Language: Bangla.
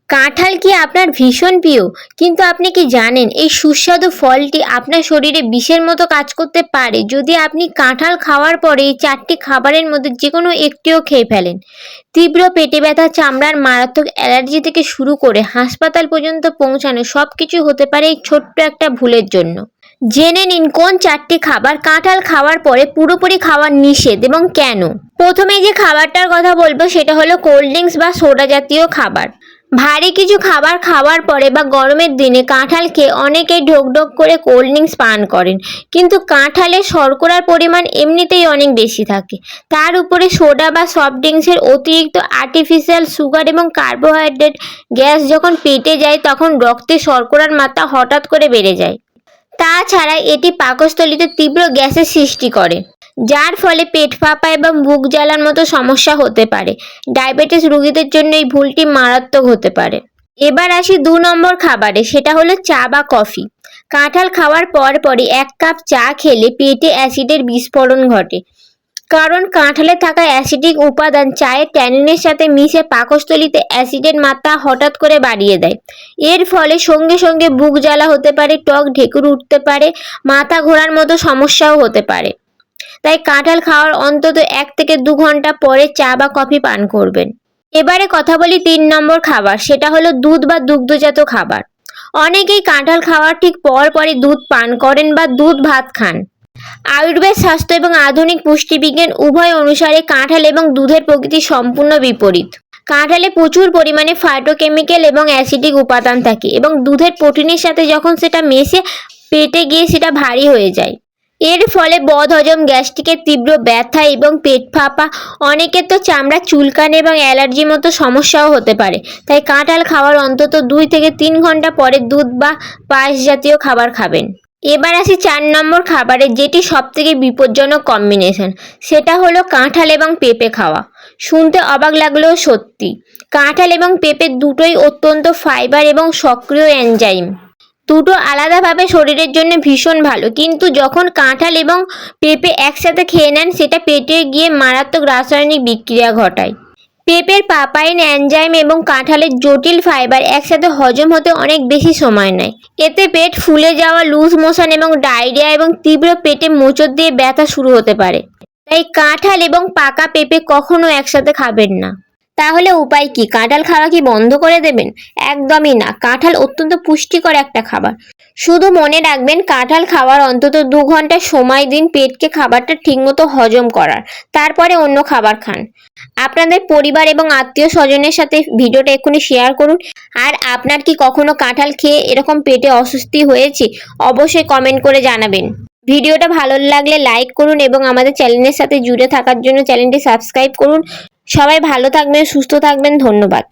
কাঁঠাল কি আপনার ভীষণ প্রিয়? কিন্তু আপনি কি জানেন এই সুস্বাদু ফলটি আপনার শরীরে বিষের মতো কাজ করতে পারে যদি আপনি কাঁঠাল খাওয়ার পরে এই 4টি খাবারের মধ্যে যেকোনো একটিও খেয়ে ফেলেন। তীব্র পেটে ব্যথা, চামড়ার মারাত্মক অ্যালার্জি থেকে শুরু করে হাসপাতাল পর্যন্ত পৌঁছানো সবকিছু হতে পারে এই ছোট্ট একটা ভুলের জন্য। জেনে নিন কোন 4টি খাবার কাঁঠাল খাওয়ার পরে পুরোপুরি খাওয়া নিষেধ এবং কেন। প্রথমেই যে খাবারটার কথা বলবো সেটা হলো কোল্ড ড্রিঙ্কস বা সোডা জাতীয় খাবার। ভারী কিছু খাবার খাওয়ার পরে বা গরমের দিনে কাঁঠাল খেয়ে অনেকেই ঢোক ঢোক করে কোল্ড ড্রিঙ্কস পান করেন, কিন্তু কাঁঠালে শর্করার পরিমাণ এমনিতেই অনেক বেশি থাকে। তার উপরে সোডা বা সফট ড্রিঙ্কসের অতিরিক্ত আর্টিফিশিয়াল সুগার এবং কার্বোহাইড্রেট গ্যাস যখন পেটে যায় তখন রক্তে শর্করার মাত্রা হঠাৎ করে বেড়ে যায়। তাছাড়া এটি পাকস্থলীতে তীব্র গ্যাসের সৃষ্টি করে, যার ফলে পেট ফাঁপা এবং বুক জ্বালার মতো সমস্যা হতে পারে। ডায়াবেটিস রোগীদের জন্য এই ভুলটি মারাত্মক হতে পারে। এবার আসি 2 নম্বর খাবারে, সেটা হলো চা বা কফি। কাঁঠাল খাওয়ার পরই 1 কাপ চা খেলে পেটে অ্যাসিডের বিস্ফোরণ ঘটে, কারণ কাঁঠালে থাকা অ্যাসিডিক উপাদান চায়ের ট্যানিনের সাথে মিশে পাকস্থলীতে অ্যাসিডের মাত্রা হঠাৎ করে বাড়িয়ে দেয়। এর ফলে সঙ্গে সঙ্গে বুক জ্বালা হতে পারে, টক ঢেকুর উঠতে পারে, মাথা ঘোরার মতো সমস্যাও হতে পারে। তাই কাঁঠাল খাওয়ার অন্তত 1 থেকে 2 ঘন্টা পরে চা বা কফি পান করবেন। এবারে কথা বলি 3 নম্বর খাবার, সেটা হলো দুধ বা দুগ্ধজাত খাবার। অনেকেই কাঁঠাল খাওয়ার ঠিক পরই দুধ পান করেন বা দুধ ভাত খান। আয়ুর্বেদ শাস্ত্র এবং আধুনিক পুষ্টিবিজ্ঞান উভয় অনুসারে কাঁঠাল এবং দুধের প্রকৃতি সম্পূর্ণ বিপরীত। কাঁঠালে প্রচুর পরিমাণে ফাইটোকেমিক্যাল এবং অ্যাসিডিক উপাদান থাকে এবং দুধের প্রোটিনের সাথে যখন সেটা মেশে পেটে গিয়ে সেটা ভারী হয়ে যায়। এর ফলে বদহজম, গ্যাস্ট্রিকের তীব্র ব্যথা এবং পেট ফাঁপা, অনেকের তো চামড়া চুলকানি এবং অ্যালার্জির মতো সমস্যাও হতে পারে। তাই কাঁঠাল খাওয়ার অন্তত 2 থেকে 3 ঘন্টা পরে দুধ বা পায়েস জাতীয় খাবার খাবেন। এবার আসি 4 নম্বর খাবারে, যেটি সবথেকে বিপজ্জনক কম্বিনেশন, সেটা হলো কাঁঠাল এবং পেঁপে খাওয়া। শুনতে অবাক লাগলেও সত্যি, কাঁঠাল এবং পেঁপে দুটোই অত্যন্ত ফাইবার এবং সক্রিয় এনজাইম। দুটো আলাদাভাবে শরীরের জন্য ভীষণ ভালো, কিন্তু যখন কাঁঠাল এবং পেঁপে একসাথে খেয়ে নেন সেটা পেটে গিয়ে মারাত্মক রাসায়নিক বিক্রিয়া ঘটায়। পেঁপের পাপাইন এনজাইম এবং কাঁঠালের জটিল ফাইবার একসাথে হজম হতে অনেক বেশি সময় নেয়। এতে পেট ফুলে যাওয়া, লুজ মোশন এবং ডায়রিয়া এবং তীব্র পেটে মোচড় দিয়ে ব্যথা শুরু হতে পারে। তাই কাঁঠাল এবং পাকা পেঁপে কখনো একসাথে খাবেন না। তাহলে উপায় কি? কাঁঠাল খাওয়া কি বন্ধ করে দেবেন? একদমই না। কাঁঠাল অত্যন্ত পুষ্টিকর একটা খাবার। শুধু মনে রাখবেন, কাঁঠাল খাওয়ার অন্তত 2 ঘন্টা সময় দিন পেটকে খাবারটা ঠিকমতো হজম করার, তারপরে অন্য খাবার খান। আপনাদের পরিবার এবং আত্মীয় স্বজনের সাথে ভিডিওটা এক্ষুনি শেয়ার করুন। আর আপনার কি কখনো কাঁঠাল খেয়ে এরকম পেটে অস্বস্তি হয়েছে? অবশ্যই কমেন্ট করে জানাবেন। ভিডিওটা ভালো লাগলে লাইক করুন এবং আমাদের চ্যানেলের সাথে জুড়ে থাকার জন্য চ্যানেলটি সাবস্ক্রাইব করুন। সবাই ভালো থাকবেন, সুস্থ থাকবেন। ধন্যবাদ।